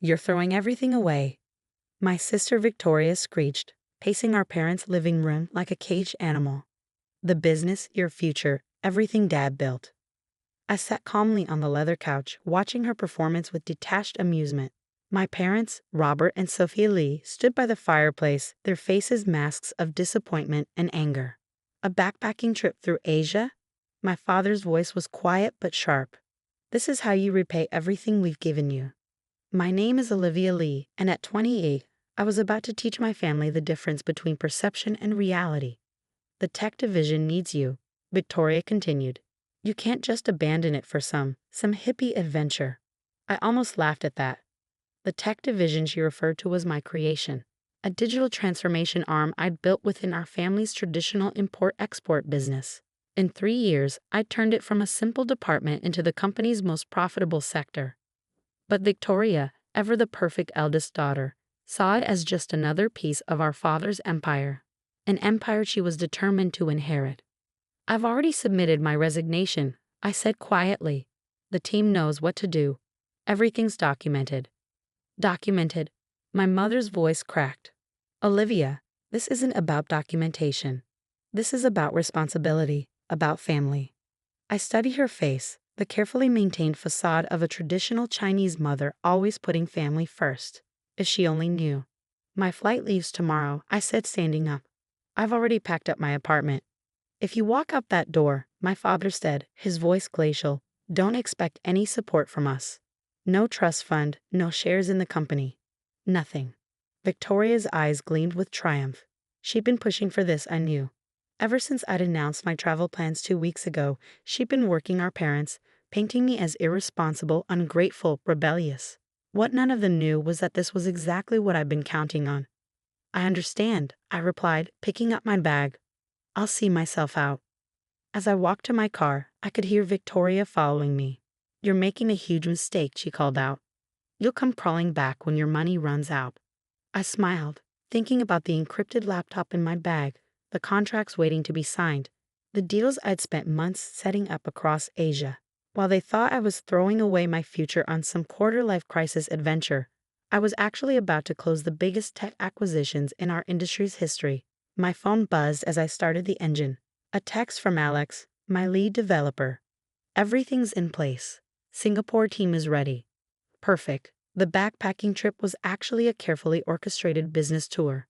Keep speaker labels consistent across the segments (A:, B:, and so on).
A: You're throwing everything away. My sister Victoria screeched, pacing our parents' living room like a caged animal. The business, your future, everything Dad built. I sat calmly on the leather couch, watching her performance with detached amusement. My parents, Robert and Sophia Lee, stood by the fireplace, their faces masks of disappointment and anger. A backpacking trip through Asia? My father's voice was quiet but sharp. This is how you repay everything we've given you. My name is Olivia Lee, and at 28, I was about to teach my family the difference between perception and reality. The tech division needs you, Victoria continued. You can't just abandon it for some hippie adventure. I almost laughed at that. The tech division she referred to was my creation, a digital transformation arm I'd built within our family's traditional import-export business. In 3 years, I'd turned it from a simple department into the company's most profitable sector. But Victoria, ever the perfect eldest daughter, saw it as just another piece of our father's empire, an empire she was determined to inherit. I've already submitted my resignation, I said quietly. The team knows what to do. Everything's documented. Documented. My mother's voice cracked. Olivia, this isn't about documentation. This is about responsibility, about family. I study her face, the carefully maintained facade of a traditional Chinese mother always putting family first. If she only knew. My flight leaves tomorrow, I said, standing up. I've already packed up my apartment. If you walk out that door, my father said, his voice glacial, don't expect any support from us. No trust fund, no shares in the company. Nothing. Victoria's eyes gleamed with triumph. She'd been pushing for this, I knew. Ever since I'd announced my travel plans 2 weeks ago, she'd been working our parents, painting me as irresponsible, ungrateful, rebellious. What none of them knew was that this was exactly what I'd been counting on. I understand, I replied, picking up my bag. I'll see myself out. As I walked to my car, I could hear Victoria following me. You're making a huge mistake, she called out. You'll come crawling back when your money runs out. I smiled, thinking about the encrypted laptop in my bag, the contracts waiting to be signed, the deals I'd spent months setting up across Asia. While they thought I was throwing away my future on some quarter-life crisis adventure, I was actually about to close the biggest tech acquisitions in our industry's history. My phone buzzed as I started the engine. A text from Alex, my lead developer. Everything's in place. Singapore team is ready. Perfect. The backpacking trip was actually a carefully orchestrated business tour.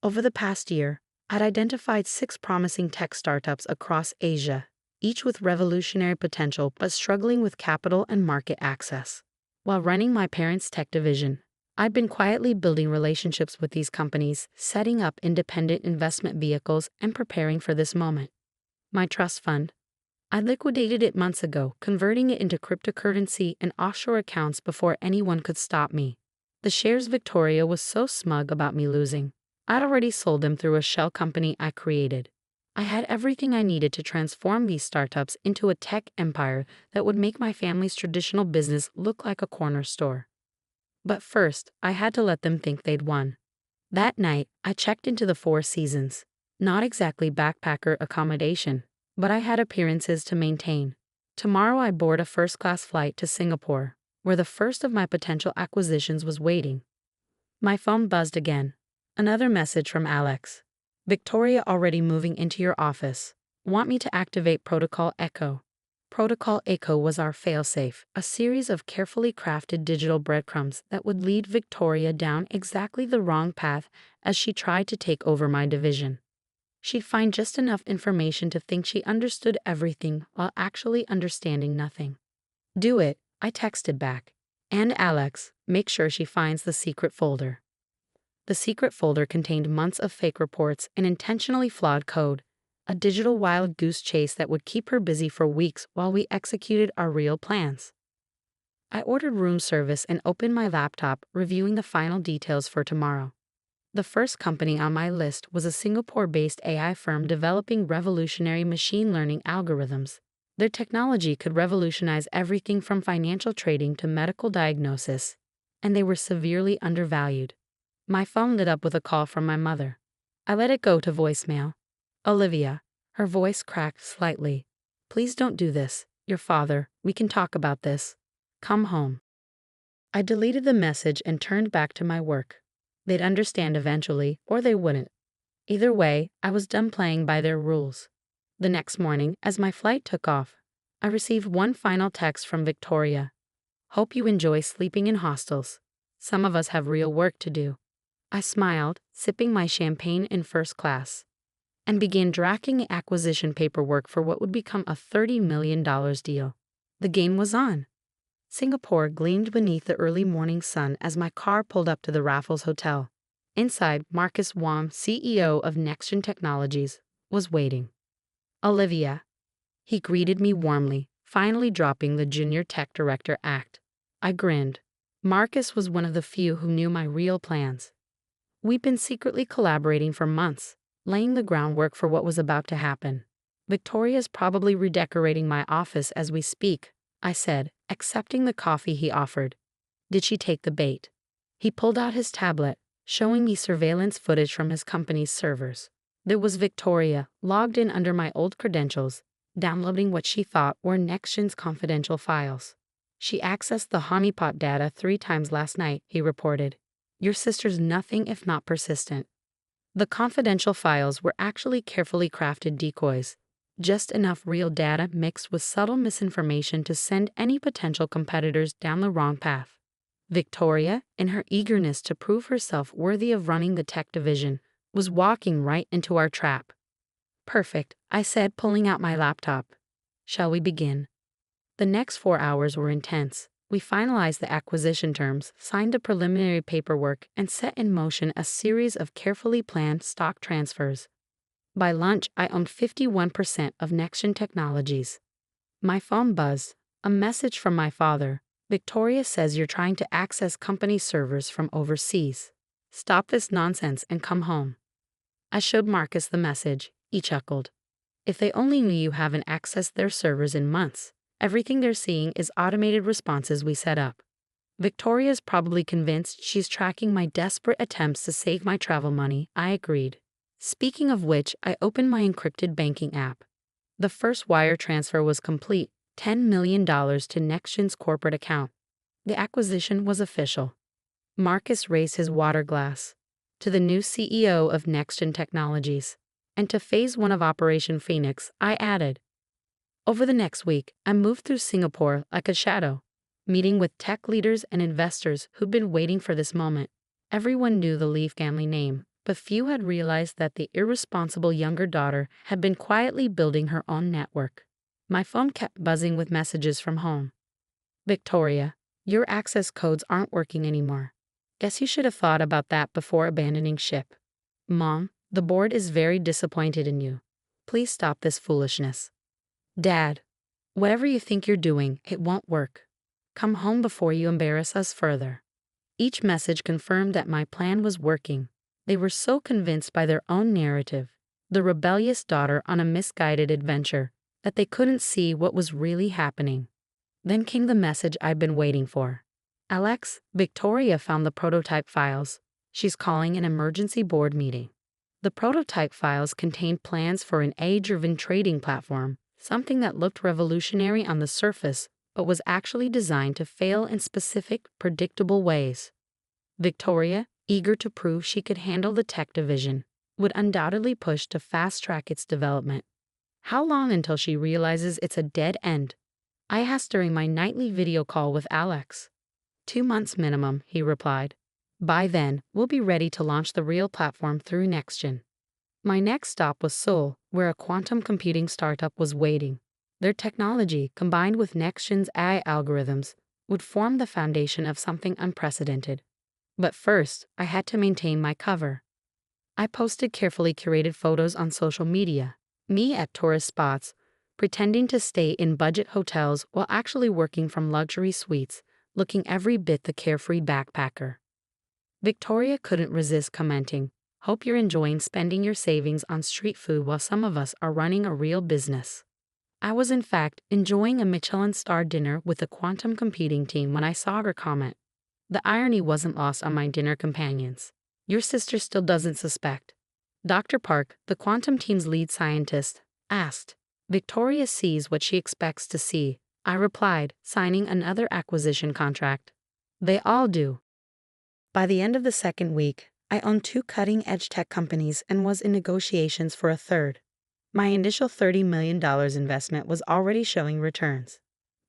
A: Over the past year, I'd identified 6 promising tech startups across Asia, each with revolutionary potential but struggling with capital and market access. While running my parents' tech division, I'd been quietly building relationships with these companies, setting up independent investment vehicles, and preparing for this moment. My trust fund. I liquidated it months ago, converting it into cryptocurrency and offshore accounts before anyone could stop me. The shares Victoria was so smug about me losing. I'd already sold them through a shell company I created. I had everything I needed to transform these startups into a tech empire that would make my family's traditional business look like a corner store. But first, I had to let them think they'd won. That night, I checked into the Four Seasons. Not exactly backpacker accommodation, but I had appearances to maintain. Tomorrow I board a first-class flight to Singapore, where the first of my potential acquisitions was waiting. My phone buzzed again. Another message from Alex. Victoria already moving into your office. Want me to activate Protocol Echo? Protocol Echo was our failsafe, a series of carefully crafted digital breadcrumbs that would lead Victoria down exactly the wrong path as she tried to take over my division. She'd find just enough information to think she understood everything while actually understanding nothing. Do it, I texted back. And Alex, make sure she finds the secret folder. The secret folder contained months of fake reports and intentionally flawed code, a digital wild goose chase that would keep her busy for weeks while we executed our real plans. I ordered room service and opened my laptop, reviewing the final details for tomorrow. The first company on my list was a Singapore-based AI firm developing revolutionary machine learning algorithms. Their technology could revolutionize everything from financial trading to medical diagnosis, and they were severely undervalued. My phone lit up with a call from my mother. I let it go to voicemail. Olivia, her voice cracked slightly. Please don't do this. Your father, we can talk about this. Come home. I deleted the message and turned back to my work. They'd understand eventually, or they wouldn't. Either way, I was done playing by their rules. The next morning, as my flight took off, I received one final text from Victoria. Hope you enjoy sleeping in hostels. Some of us have real work to do. I smiled, sipping my champagne in first class, and began drafting acquisition paperwork for what would become a $30 million deal. The game was on. Singapore gleamed beneath the early morning sun as my car pulled up to the Raffles Hotel. Inside, Marcus Wong, CEO of NextGen Technologies, was waiting. Olivia. He greeted me warmly, finally dropping the junior tech director act. I grinned. Marcus was one of the few who knew my real plans. We'd been secretly collaborating for months, laying the groundwork for what was about to happen. Victoria's probably redecorating my office as we speak, I said, accepting the coffee he offered. Did she take the bait? He pulled out his tablet, showing me surveillance footage from his company's servers. There was Victoria, logged in under my old credentials, downloading what she thought were NextGen's confidential files. She accessed the honeypot data 3 times last night, he reported. Your sister's nothing if not persistent. The confidential files were actually carefully crafted decoys, just enough real data mixed with subtle misinformation to send any potential competitors down the wrong path. Victoria, in her eagerness to prove herself worthy of running the tech division, was walking right into our trap. Perfect, I said, pulling out my laptop. Shall we begin? The next 4 hours were intense. We finalized the acquisition terms, signed the preliminary paperwork, and set in motion a series of carefully planned stock transfers. By lunch, I owned 51% of NextGen Technologies. My phone buzzed. A message from my father. Victoria says you're trying to access company servers from overseas. Stop this nonsense and come home. I showed Marcus the message. He chuckled. If they only knew you haven't accessed their servers in months. Everything they're seeing is automated responses we set up. Victoria's probably convinced she's tracking my desperate attempts to save my travel money, I agreed. Speaking of which, I opened my encrypted banking app. The first wire transfer was complete, $10 million to NextGen's corporate account. The acquisition was official. Marcus raised his water glass. To the new CEO of NextGen Technologies. And to Phase 1 of Operation Phoenix, I added. Over the next week, I moved through Singapore like a shadow, meeting with tech leaders and investors who'd been waiting for this moment. Everyone knew the Lee family name, but few had realized that the irresponsible younger daughter had been quietly building her own network. My phone kept buzzing with messages from home. Victoria, your access codes aren't working anymore. Guess you should have thought about that before abandoning ship. Mom, the board is very disappointed in you. Please stop this foolishness. Dad, whatever you think you're doing, it won't work. Come home before you embarrass us further. Each message confirmed that my plan was working. They were so convinced by their own narrative, the rebellious daughter on a misguided adventure, that they couldn't see what was really happening. Then came the message I'd been waiting for. Alex, Victoria found the prototype files. She's calling an emergency board meeting. The prototype files contained plans for an AI-driven trading platform, something that looked revolutionary on the surface, but was actually designed to fail in specific, predictable ways. Victoria, eager to prove she could handle the tech division, would undoubtedly push to fast-track its development. How long until she realizes it's a dead end? I asked during my nightly video call with Alex. 2 months minimum, he replied. By then, we'll be ready to launch the real platform through NextGen. My next stop was Seoul, where a quantum computing startup was waiting. Their technology, combined with NextGen's AI algorithms, would form the foundation of something unprecedented. But first, I had to maintain my cover. I posted carefully curated photos on social media, me at tourist spots, pretending to stay in budget hotels while actually working from luxury suites, looking every bit the carefree backpacker. Victoria couldn't resist commenting, "Hope you're enjoying spending your savings on street food while some of us are running a real business." I was in fact enjoying a Michelin-starred dinner with the quantum computing team when I saw her comment. The irony wasn't lost on my dinner companions. Your sister still doesn't suspect. Dr. Park, the quantum team's lead scientist, asked. Victoria sees what she expects to see, I replied, signing another acquisition contract. They all do. By the end of the second week, I owned 2 cutting-edge tech companies and was in negotiations for a third. My initial $30 million investment was already showing returns.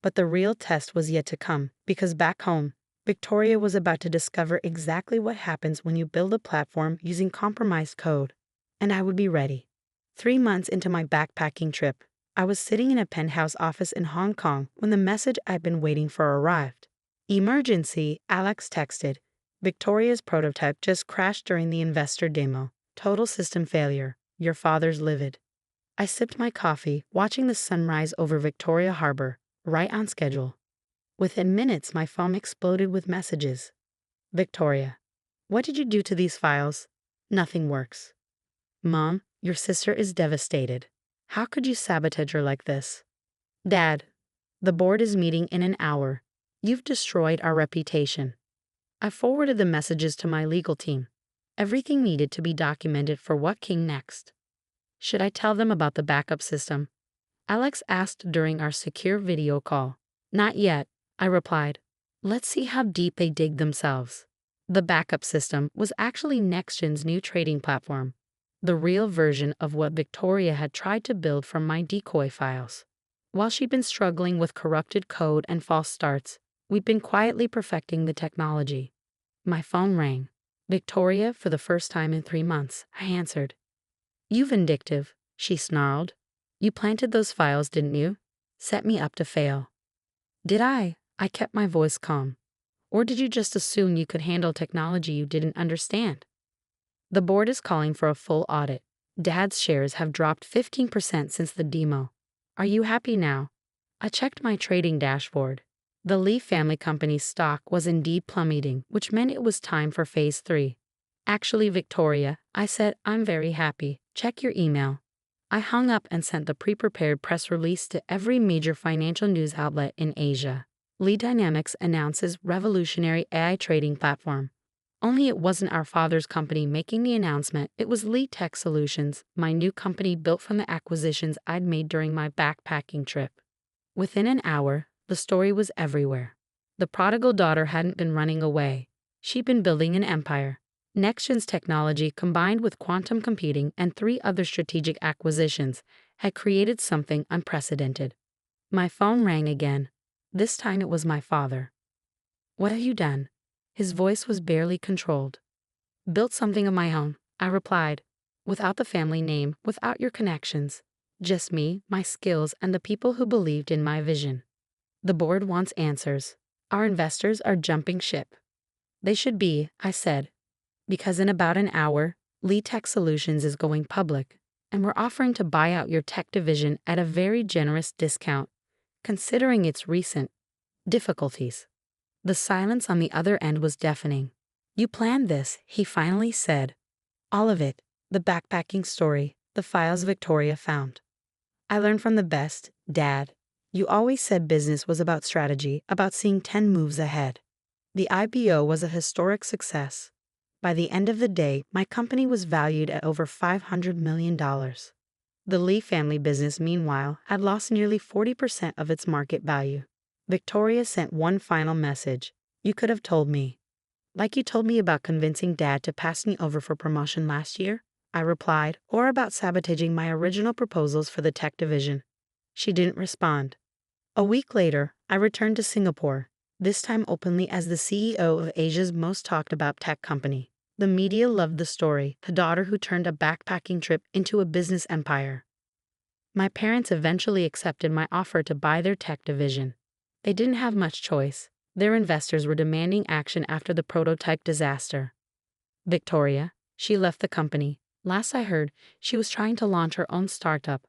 A: But the real test was yet to come, because back home, Victoria was about to discover exactly what happens when you build a platform using compromised code. And I would be ready. 3 months into my backpacking trip, I was sitting in a penthouse office in Hong Kong when the message I'd been waiting for arrived. Emergency, Alex texted. Victoria's prototype just crashed during the investor demo. Total system failure. Your father's livid. I sipped my coffee, watching the sunrise over Victoria Harbor, right on schedule. Within minutes, my phone exploded with messages. Victoria, what did you do to these files? Nothing works. Mom, your sister is devastated. How could you sabotage her like this? Dad, the board is meeting in an hour. You've destroyed our reputation. I forwarded the messages to my legal team. Everything needed to be documented for what came next. Should I tell them about the backup system? Alex asked during our secure video call. Not yet, I replied. Let's see how deep they dig themselves. The backup system was actually NextGen's new trading platform, the real version of what Victoria had tried to build from my decoy files. While she'd been struggling with corrupted code and false starts, we'd been quietly perfecting the technology. My phone rang. Victoria, for the first time in 3 months, I answered. You vindictive, she snarled. You planted those files, didn't you? Set me up to fail. Did I? I kept my voice calm. Or did you just assume you could handle technology you didn't understand? The board is calling for a full audit. Dad's shares have dropped 15% since the demo. Are you happy now? I checked my trading dashboard. The Lee family company's stock was indeed plummeting, which meant it was time for phase 3. Actually, Victoria, I said, I'm very happy. Check your email. I hung up and sent the pre-prepared press release to every major financial news outlet in Asia. Lee Dynamics announces revolutionary AI trading platform. Only it wasn't our father's company making the announcement, it was Lee Tech Solutions, my new company built from the acquisitions I'd made during my backpacking trip. Within an hour, the story was everywhere. The prodigal daughter hadn't been running away. She'd been building an empire. NextGen's technology, combined with quantum computing and 3 other strategic acquisitions, had created something unprecedented. My phone rang again. This time it was my father. What have you done? His voice was barely controlled. Built something of my own, I replied. Without the family name, without your connections. Just me, my skills, and the people who believed in my vision. The board wants answers. Our investors are jumping ship. They should be, I said. Because in about an hour, Lee Tech Solutions is going public, and we're offering to buy out your tech division at a very generous discount, considering its recent difficulties. The silence on the other end was deafening. You planned this, he finally said. All of it, the backpacking story, the files Victoria found. I learned from the best, Dad. You always said business was about strategy, about seeing 10 moves ahead. The IPO was a historic success. By the end of the day, my company was valued at over $500 million. The Lee family business, meanwhile, had lost nearly 40% of its market value. Victoria sent one final message. You could have told me. Like you told me about convincing Dad to pass me over for promotion last year, I replied, or about sabotaging my original proposals for the tech division. She didn't respond. A week later, I returned to Singapore, this time openly as the CEO of Asia's most talked about tech company. The media loved the story, the daughter who turned a backpacking trip into a business empire. My parents eventually accepted my offer to buy their tech division. They didn't have much choice. Their investors were demanding action after the prototype disaster. Victoria, she left the company. Last I heard, she was trying to launch her own startup.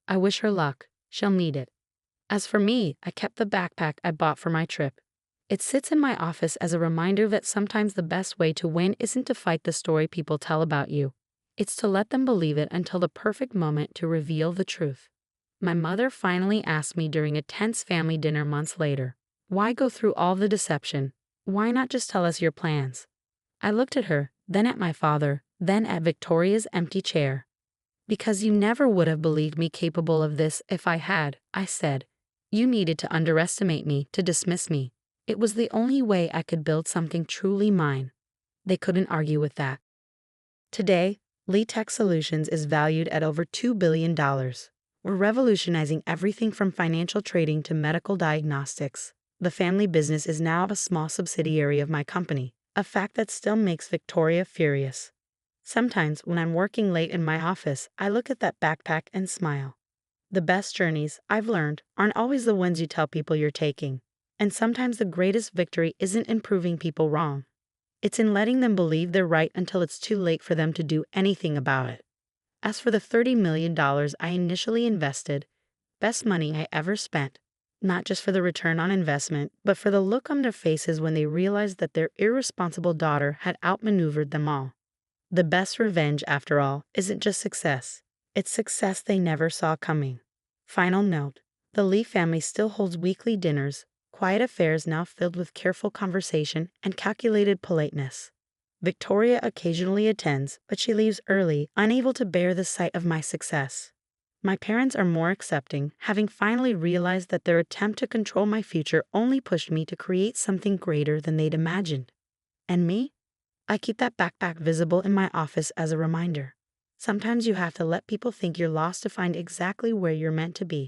A: I wish her luck. She'll need it. As for me, I kept the backpack I bought for my trip. It sits in my office as a reminder that sometimes the best way to win isn't to fight the story people tell about you. It's to let them believe it until the perfect moment to reveal the truth. My mother finally asked me during a tense family dinner months later, why go through all the deception? Why not just tell us your plans? I looked at her, then at my father, then at Victoria's empty chair. Because you never would have believed me capable of this if I had, I said. You needed to underestimate me, to dismiss me. It was the only way I could build something truly mine. They couldn't argue with that. Today, Lee Tech Solutions is valued at over $2 billion. We're revolutionizing everything from financial trading to medical diagnostics. The family business is now a small subsidiary of my company, a fact that still makes Victoria furious. Sometimes, when I'm working late in my office, I look at that backpack and smile. The best journeys, I've learned, aren't always the ones you tell people you're taking. And sometimes the greatest victory isn't in proving people wrong. It's in letting them believe they're right until it's too late for them to do anything about it. As for the $30 million I initially invested, best money I ever spent, not just for the return on investment, but for the look on their faces when they realized that their irresponsible daughter had outmaneuvered them all. The best revenge, after all, isn't just success. It's success they never saw coming. Final note: the Lee family still holds weekly dinners, quiet affairs now filled with careful conversation and calculated politeness. Victoria occasionally attends, but she leaves early, unable to bear the sight of my success. My parents are more accepting, having finally realized that their attempt to control my future only pushed me to create something greater than they'd imagined. And me? I keep that backpack visible in my office as a reminder. Sometimes you have to let people think you're lost to find exactly where you're meant to be.